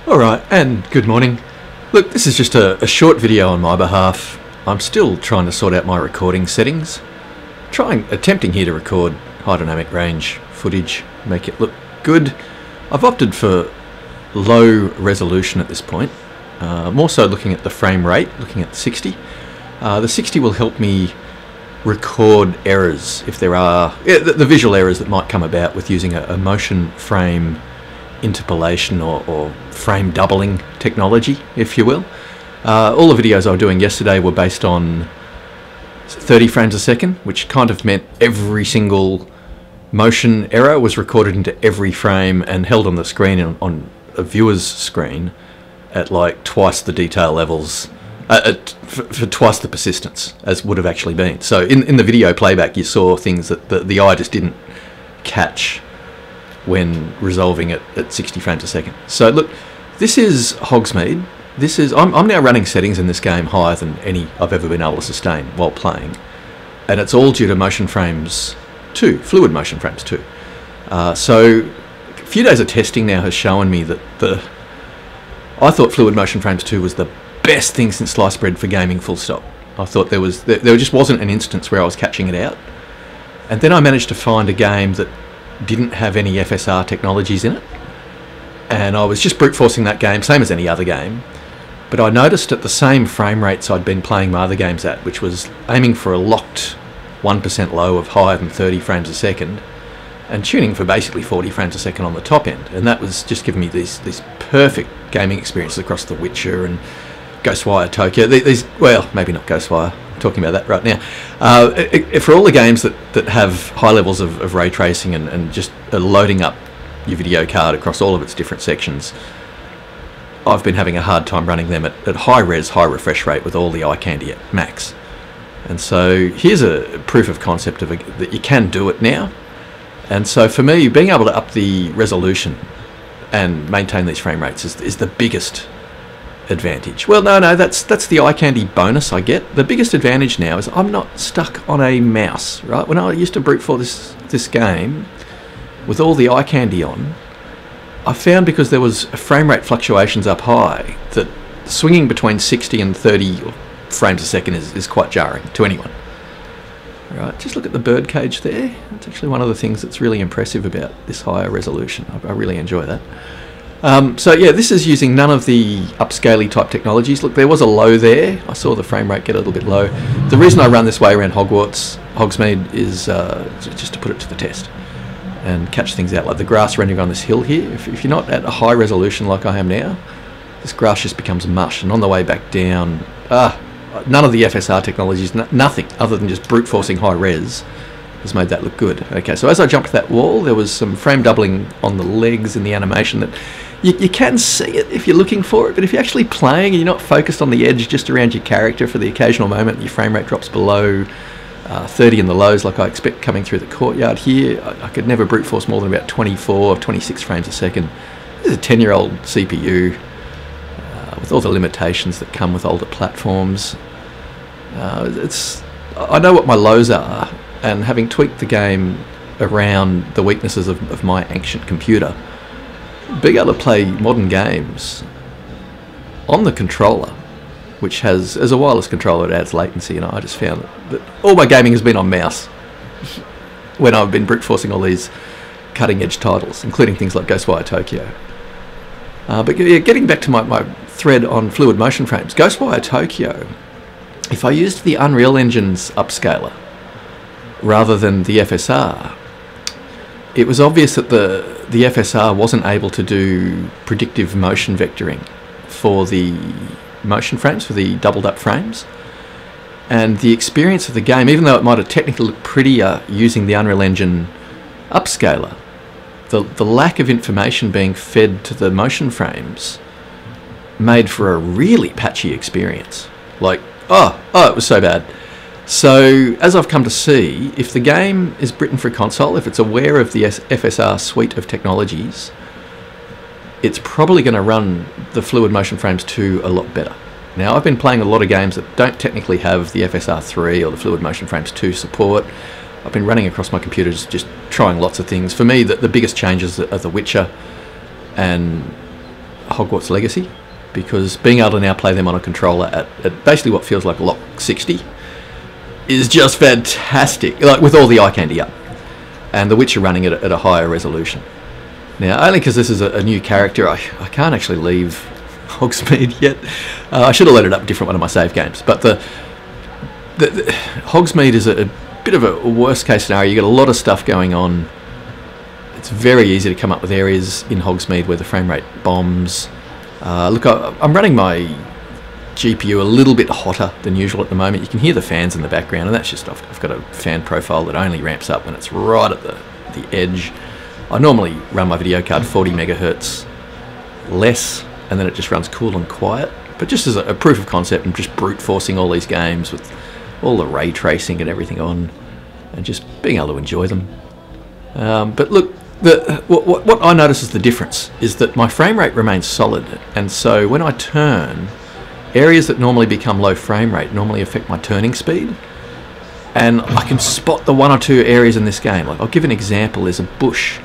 Alright, and good morning. Look, this is just a short video on my behalf. I'm still trying to sort out my recording settings. Attempting here to record high dynamic range footage, make it look good. I've opted for low resolution at this point. More so looking at the frame rate, looking at the 60. The 60 will help me record errors if there are, the visual errors that might come about with using a motion frame interpolation or frame doubling technology, if you will. All the videos I was doing yesterday were based on 30 frames a second, which kind of meant every single motion error was recorded into every frame and held on the screen on a viewer's screen at like twice the detail levels, for twice the persistence as would have actually been. So in the video playback you saw things that the eye just didn't catch when resolving it at 60 frames a second. So look, this is Hogsmeade. I'm now running settings in this game higher than any I've ever been able to sustain while playing, and it's all due to FluidMotionFrames 2. So a few days of testing now has shown me that I thought FluidMotionFrames 2 was the best thing since sliced bread for gaming, full stop. I thought there just wasn't an instance where I was catching it out, and then I managed to find a game that didn't have any FSR technologies in it, and I was just brute forcing that game, same as any other game, but I noticed at the same frame rates I'd been playing my other games at, which was aiming for a locked 1% low of higher than 30 frames a second and tuning for basically 40 frames a second on the top end, and that was just giving me these perfect gaming experiences across The Witcher and Ghostwire Tokyo. Well, maybe not Ghostwire, I'm talking about that right now. For all the games that have high levels of ray tracing and just loading up your video card across all of its different sections, I've been having a hard time running them at high res, high refresh rate with all the eye candy at max. And so here's a proof of concept that you can do it now. And so for me, being able to up the resolution and maintain these frame rates is the biggest advantage. Well, no, that's the eye candy bonus I get. The biggest advantage now is I'm not stuck on a mouse, right? When I used to brute force this game with all the eye candy on, I found because there was frame rate fluctuations up high that swinging between 60 and 30 frames a second is quite jarring to anyone. Right, just look at the bird cage there. It's actually one of the things that's really impressive about this higher resolution. I really enjoy that. So yeah, this is using none of the upscaling type technologies. Look, there was a low there. I saw the frame rate get a little bit low. The reason I run this way around Hogsmeade is just to put it to the test and catch things out, like the grass rendering on this hill here. If you're not at a high resolution like I am now, this grass just becomes mush, and on the way back down, none of the FSR technologies, nothing other than just brute forcing high res has made that look good. Okay, so as I jumped that wall, there was some frame doubling on the legs in the animation that you can see it if you're looking for it, but if you're actually playing and you're not focused on the edge just around your character for the occasional moment your frame rate drops below 30 in the lows like I expect coming through the courtyard here, I could never brute force more than about 24 or 26 frames a second. This is a 10-year-old CPU with all the limitations that come with older platforms. I know what my lows are, and having tweaked the game around the weaknesses of my ancient computer, being able to play modern games on the controller, which has, as a wireless controller, it adds latency, and I just found that all my gaming has been on mouse when I've been brute forcing all these cutting edge titles, including things like Ghostwire Tokyo. But yeah, getting back to my thread on FluidMotionFrames, Ghostwire Tokyo, if I used the Unreal Engine's upscaler rather than the FSR, it was obvious that the FSR wasn't able to do predictive motion vectoring for the motion frames, for the doubled up frames. And the experience of the game, even though it might have technically looked prettier using the Unreal Engine upscaler, the lack of information being fed to the motion frames made for a really patchy experience. Like, oh, it was so bad. So, as I've come to see, if the game is written for console, if it's aware of the FSR suite of technologies, it's probably going to run the FluidMotionFrames 2 a lot better. Now, I've been playing a lot of games that don't technically have the FSR 3 or the FluidMotionFrames 2 support. I've been running across my computers, just trying lots of things. For me, the biggest changes are The Witcher and Hogwarts Legacy, because being able to now play them on a controller at basically what feels like lock 60 is just fantastic, like with all the eye candy up, and The Witcher running it at a higher resolution. Now, only because this is a new character, I can't actually leave Hogsmeade yet. I should have loaded up a different one of my save games, but the Hogsmeade is a bit of a worst case scenario. You got a lot of stuff going on. It's very easy to come up with areas in Hogsmeade where the frame rate bombs. Look, I'm running my GPU a little bit hotter than usual at the moment. You can hear the fans in the background, and that's just I've got a fan profile that only ramps up when it's right at the edge. I normally run my video card 40 megahertz less, and then it just runs cool and quiet. But just as a proof of concept, I'm just brute forcing all these games with all the ray tracing and everything on, and just being able to enjoy them. But look, what I notice is the difference is that my frame rate remains solid, and so when I turn, areas that normally become low frame rate normally affect my turning speed, and I can spot the one or two areas in this game. Like, I'll give an example. There's a bush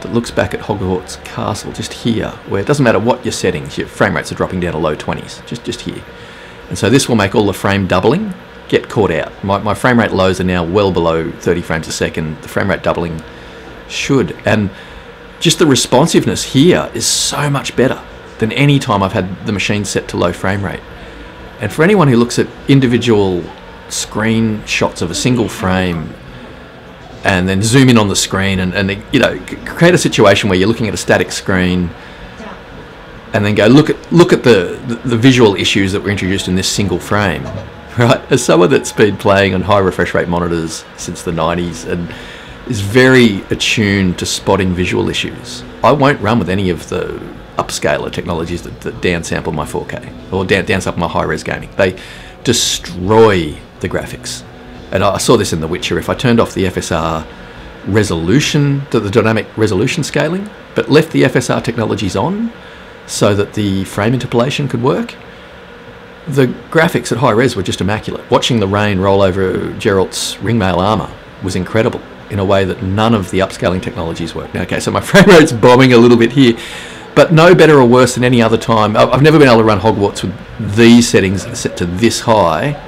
that looks back at Hogwarts Castle just here, where it doesn't matter what your settings, your frame rates are dropping down to low 20s, just here. And so this will make all the frame doubling get caught out. My frame rate lows are now well below 30 frames a second. The frame rate doubling should, and just the responsiveness here is so much better than any time I've had the machine set to low frame rate. And for anyone who looks at individual screenshots of a single frame and then zoom in on the screen and you know, create a situation where you're looking at a static screen and then go look at the visual issues that were introduced in this single frame, right? As someone that's been playing on high refresh rate monitors since the 90s and is very attuned to spotting visual issues, I won't run with any of the upscaler technologies that downsample my 4K or downsample my high-res gaming. They destroy the graphics. And I saw this in The Witcher. If I turned off the FSR resolution, the dynamic resolution scaling, but left the FSR technologies on so that the frame interpolation could work, the graphics at high res were just immaculate. Watching the rain roll over Geralt's ringmail armour was incredible in a way that none of the upscaling technologies work. Now, okay, so my frame rate's bombing a little bit here, but no better or worse than any other time. I've never been able to run Hogwarts with these settings set to this high,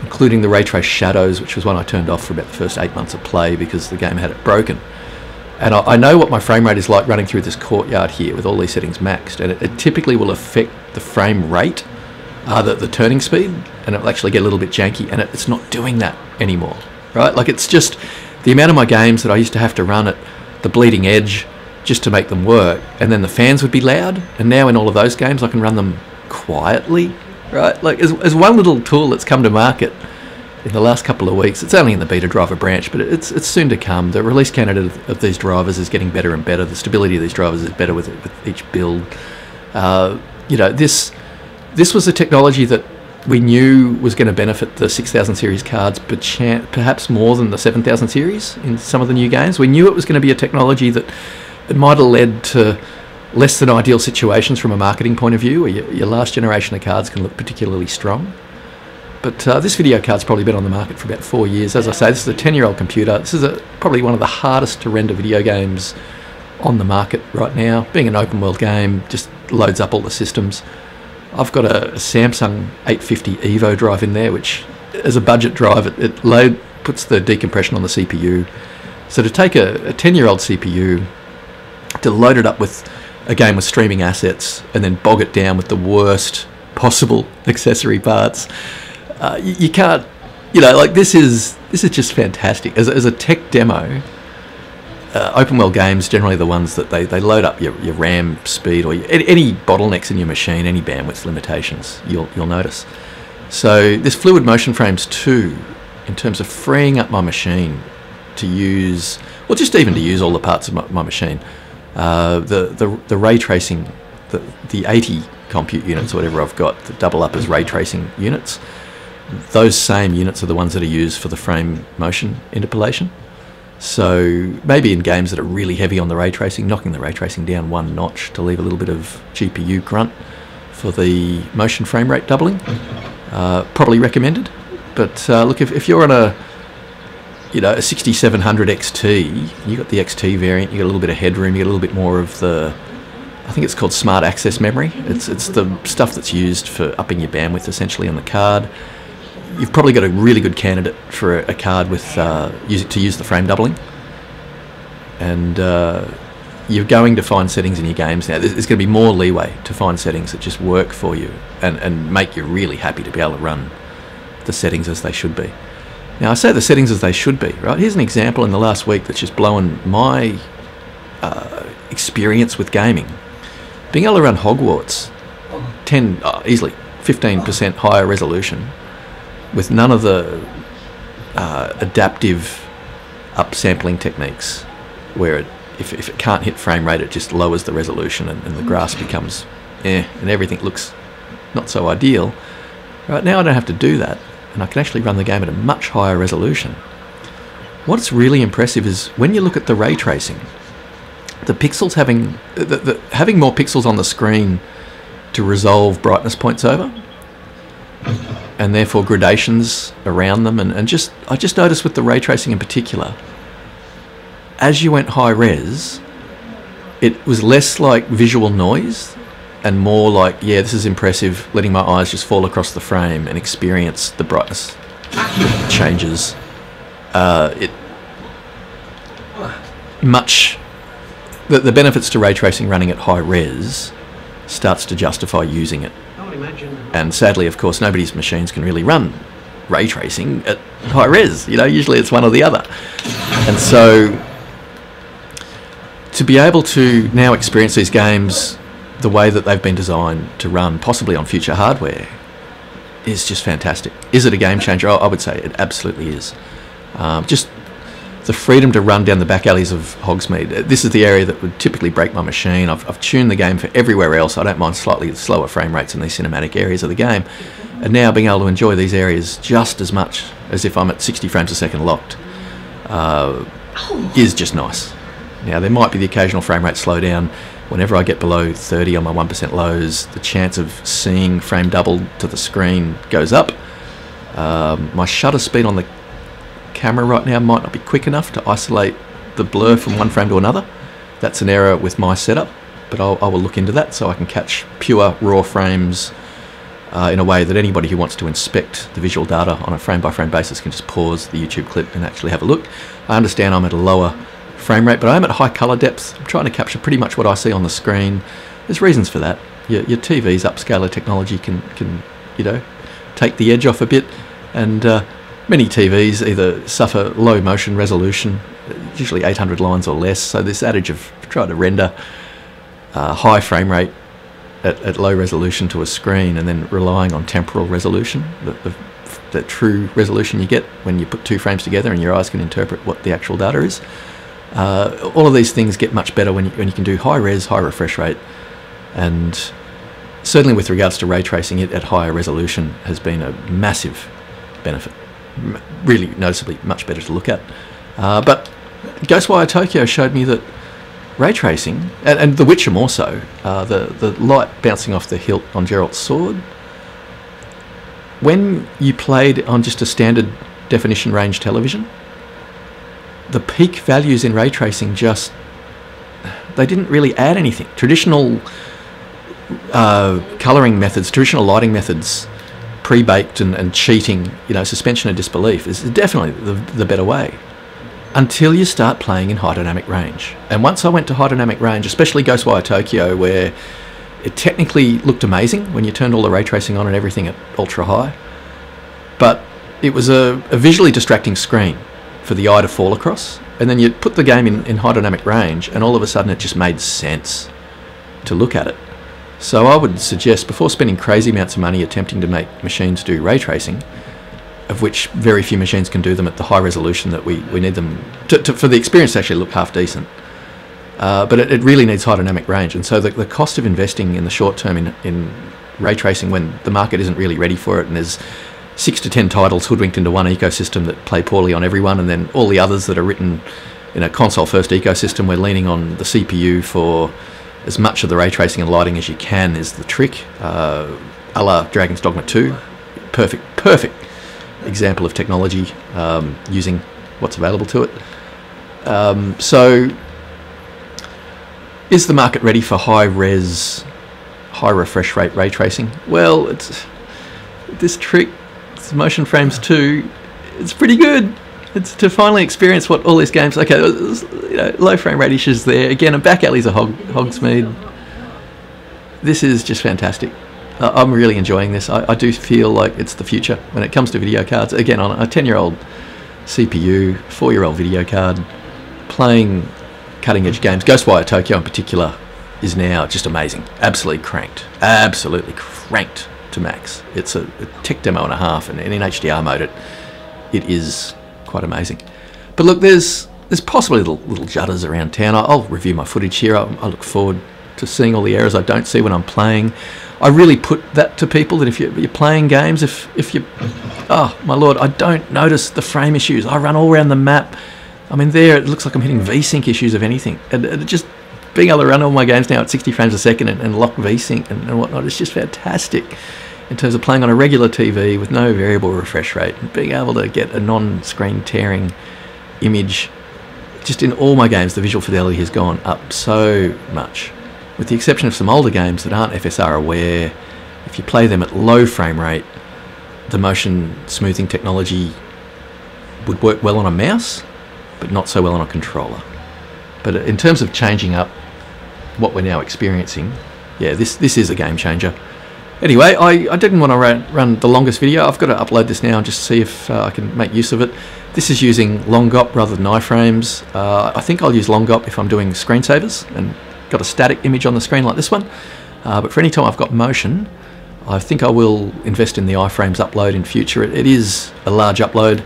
including the ray trace shadows, which was one I turned off for about the first 8 months of play because the game had it broken. And I know what my frame rate is like running through this courtyard here with all these settings maxed, and it typically will affect the frame rate, the turning speed, and it'll actually get a little bit janky, and it's not doing that anymore, right? Like, it's just the amount of my games that I used to have to run at the bleeding edge just to make them work, and then the fans would be loud, and now in all of those games I can run them quietly, right? Like, as one little tool that's come to market in the last couple of weeks. It's only in the beta driver branch, but it's soon to come. The release candidate of these drivers is getting better and better. The stability of these drivers is better with each build. You know, this was a technology that we knew was going to benefit the 6000 series cards, but perhaps more than the 7000 series in some of the new games. We knew it was going to be a technology that it might have led to less than ideal situations from a marketing point of view, where your last generation of cards can look particularly strong. But this video card's probably been on the market for about 4 years. As I say, this is a 10-year-old computer. This is probably one of the hardest to render video games on the market right now. Being an open world game, just loads up all the systems. I've got a Samsung 850 Evo drive in there, which as a budget drive, it puts the decompression on the CPU. So to take a 10-year-old CPU, to load it up with a game with streaming assets, and then bog it down with the worst possible accessory parts, you can't, you know, like this is just fantastic. As a tech demo, open world games, generally the ones that they load up your RAM speed or any bottlenecks in your machine, any bandwidth limitations, you'll notice. So this FluidMotionFrames 2, in terms of freeing up my machine to use, or just even to use all the parts of my machine, the ray tracing, the 80 compute units or whatever I've got that double up as ray tracing units, those same units are the ones that are used for the frame motion interpolation. So maybe in games that are really heavy on the ray tracing, knocking the ray tracing down one notch to leave a little bit of GPU grunt for the motion frame rate doubling, probably recommended. But look, if you're on a 6700 XT, you got the XT variant, you got a little bit of headroom, you got a little bit more of the I think it's called smart access memory. It's the stuff that's used for upping your bandwidth essentially on the card. You've probably got a really good candidate for a card with to use the frame doubling, and you're going to find settings in your games now. There's going to be more leeway to find settings that just work for you and make you really happy to be able to run the settings as they should be. Now, I say the settings as they should be, right? Here's an example in the last week that's just blown my experience with gaming. Being able to run Hogwarts easily 15% higher resolution with none of the adaptive upsampling techniques where if it can't hit frame rate, it just lowers the resolution and the grass becomes and everything looks not so ideal. Right now I don't have to do that, and I can actually run the game at a much higher resolution. What's really impressive is when you look at the ray tracing, the pixels having more pixels on the screen to resolve brightness points over, and therefore gradations around them, and I just noticed with the ray tracing in particular, as you went high res, it was less like visual noise and more like, yeah, this is impressive, letting my eyes just fall across the frame and experience the brightness changes. The benefits to ray tracing running at high res starts to justify using it. And sadly, of course, nobody's machines can really run ray tracing at high res. You know, usually it's one or the other. And so to be able to now experience these games the way that they've been designed to run, possibly on future hardware, is just fantastic. Is it a game changer? I would say it absolutely is. Just the freedom to run down the back alleys of Hogsmeade. This is the area that would typically break my machine. I've tuned the game for everywhere else. I don't mind slightly slower frame rates in these cinematic areas of the game. And now being able to enjoy these areas just as much as if I'm at 60 frames a second locked is just nice. Now, there might be the occasional frame rate slowdown. Whenever I get below 30 on my 1% lows, the chance of seeing frame doubled to the screen goes up. My shutter speed on the camera right now might not be quick enough to isolate the blur from one frame to another. That's an error with my setup, but I will look into that so I can catch pure raw frames in a way that anybody who wants to inspect the visual data on a frame-by-frame basis can just pause the YouTube clip and actually have a look. I understand I'm at a lower frame rate, but I am at high color depth. I'm trying to capture pretty much what I see on the screen. There's reasons for that. Your TV's upscaler technology can take the edge off a bit, and many TVs either suffer low motion resolution, usually 800 lines or less, so this adage of trying to render high frame rate at low resolution to a screen and then relying on temporal resolution, the true resolution you get when you put two frames together and your eyes can interpret what the actual data is. All of these things get much better when you can do high res, high refresh rate, and certainly with regards to ray tracing, it at higher resolution has been a massive benefit. Really noticeably much better to look at. But Ghostwire Tokyo showed me that ray tracing, and The Witcher more so, the light bouncing off the hilt on Geralt's sword, when you played on just a standard definition range television, the peak values in ray tracing they didn't really add anything. Traditional colouring methods, traditional lighting methods, pre-baked and cheating, suspension of disbelief is definitely the better way, until you start playing in high dynamic range. And once I went to high dynamic range, especially Ghostwire Tokyo, where it technically looked amazing when you turned all the ray tracing on and everything at ultra high, but it was a visually distracting screen for the eye to fall across, and then you put the game in high dynamic range and all of a sudden it just made sense to look at it. So I would suggest, before spending crazy amounts of money attempting to make machines do ray tracing, of which very few machines can do them at the high resolution that we need them for the experience to actually look half decent, but it really needs high dynamic range. And so the cost of investing in the short term in ray tracing when the market isn't really ready for it, and there's 6 to 10 titles hoodwinked into one ecosystem that play poorly on everyone, and then all the others that are written in a console first ecosystem, we're leaning on the CPU for as much of the ray tracing and lighting as you can is the trick, a la Dragon's Dogma 2. Perfect example of technology using what's available to it. So Is the market ready for high-res, high refresh rate ray tracing? Well, this trick, this MotionFrames 2, it's pretty good. It's to finally experience what all these games. Okay, low frame rate issues there. Again, and back alleys are Hogsmeade. This is just fantastic. I'm really enjoying this. I do feel like it's the future when it comes to video cards. Again, on a 10-year-old CPU, 4-year-old video card, playing cutting-edge games. Ghostwire Tokyo in particular is now just amazing. Absolutely cranked to max. It's a tech demo and a half, and in HDR mode, it is quite amazing. But look, there's possibly little judders around town. I'll review my footage here. I look forward to seeing all the errors I don't see when I'm playing. I really put that to people, that if you're playing games, if you, oh my lord, I don't notice the frame issues. I run all around the map. I mean, there it looks like I'm hitting VSync issues of anything, and just being able to run all my games now at 60 frames a second and lock VSync and whatnot is just fantastic. In terms of playing on a regular TV with no variable refresh rate, and being able to get a non-screen tearing image, just in all my games, the visual fidelity has gone up so much. With the exception of some older games that aren't FSR aware, if you play them at low frame rate, the motion smoothing technology would work well on a mouse, but not so well on a controller. But in terms of changing up what we're now experiencing, yeah, this is a game changer. Anyway, I didn't want to run the longest video. I've got to upload this now and just see if I can make use of it. This is using LongOp rather than iframes. I think I'll use LongOp if I'm doing screensavers and got a static image on the screen like this one. But for any time I've got motion, I think I will invest in the iframes upload in future. It is a large upload,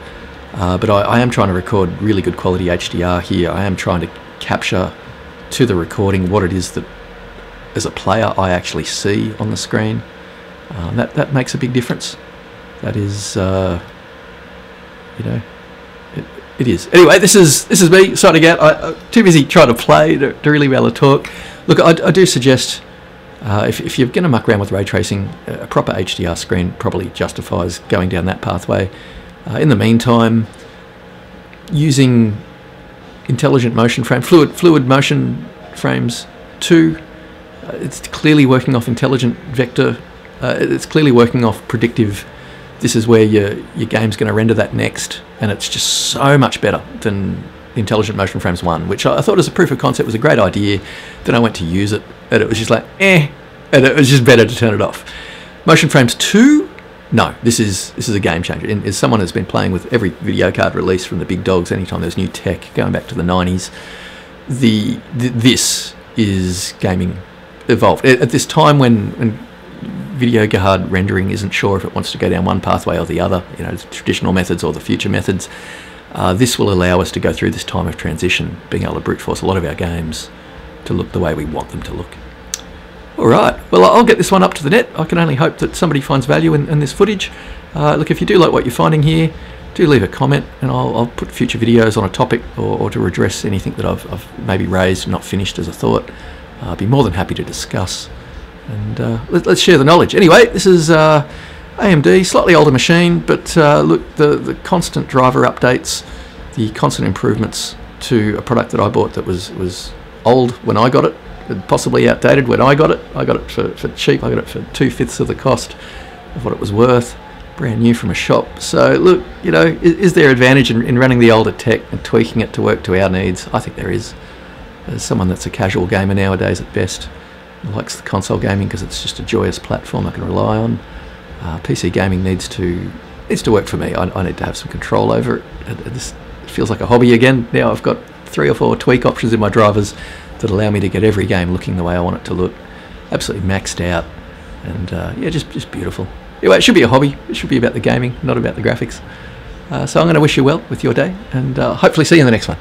but I am trying to record really good quality HDR here. I am trying to capture to the recording what it is that, as a player, I actually see on the screen. That makes a big difference. That is, it is. Anyway, this is me signing out. I'm too busy trying to play to really be able to talk. Look, I do suggest if you're going to muck around with ray tracing, a proper HDR screen probably justifies going down that pathway. In the meantime, using intelligent motion frame, FluidMotionFrames 2, it's clearly working off intelligent vector. It's clearly working off predictive. This is where your game's going to render that next, and it's just so much better than Intelligent MotionFrames 1, which I thought as a proof of concept was a great idea. Then I went to use it, and it was just like, and it was just better to turn it off. MotionFrames 2, no, this is a game changer. And as someone who's been playing with every video card release from the big dogs, anytime there's new tech, going back to the 90s, this is gaming evolved. At this time when video card rendering isn't sure if it wants to go down one pathway or the other, the traditional methods or the future methods, this will allow us to go through this time of transition, being able to brute force a lot of our games to look the way we want them to look. Alright, well, I'll get this one up to the net. I can only hope that somebody finds value in this footage. Look, if you do like what you're finding here, do leave a comment, and I'll put future videos on a topic or to address anything that I've maybe raised, not finished as a thought. I'll be more than happy to discuss. And let's share the knowledge. Anyway, this is AMD, slightly older machine, but look, the constant driver updates, the constant improvements to a product that I bought that was old when I got it, and possibly outdated when I got it. I got it for cheap. I got it for 2/5 of the cost of what it was worth, brand new from a shop. So look, is there advantage in running the older tech and tweaking it to work to our needs? I think there is. As someone that's a casual gamer nowadays at best, likes the console gaming because it's just a joyous platform I can rely on. PC gaming needs to work for me. I need to have some control over it. This feels like a hobby again. Now I've got 3 or 4 tweak options in my drivers that allow me to get every game looking the way I want it to look. Absolutely maxed out, and yeah, just beautiful. Anyway, it should be a hobby. It should be about the gaming, not about the graphics. So I'm going to wish you well with your day, and hopefully see you in the next one.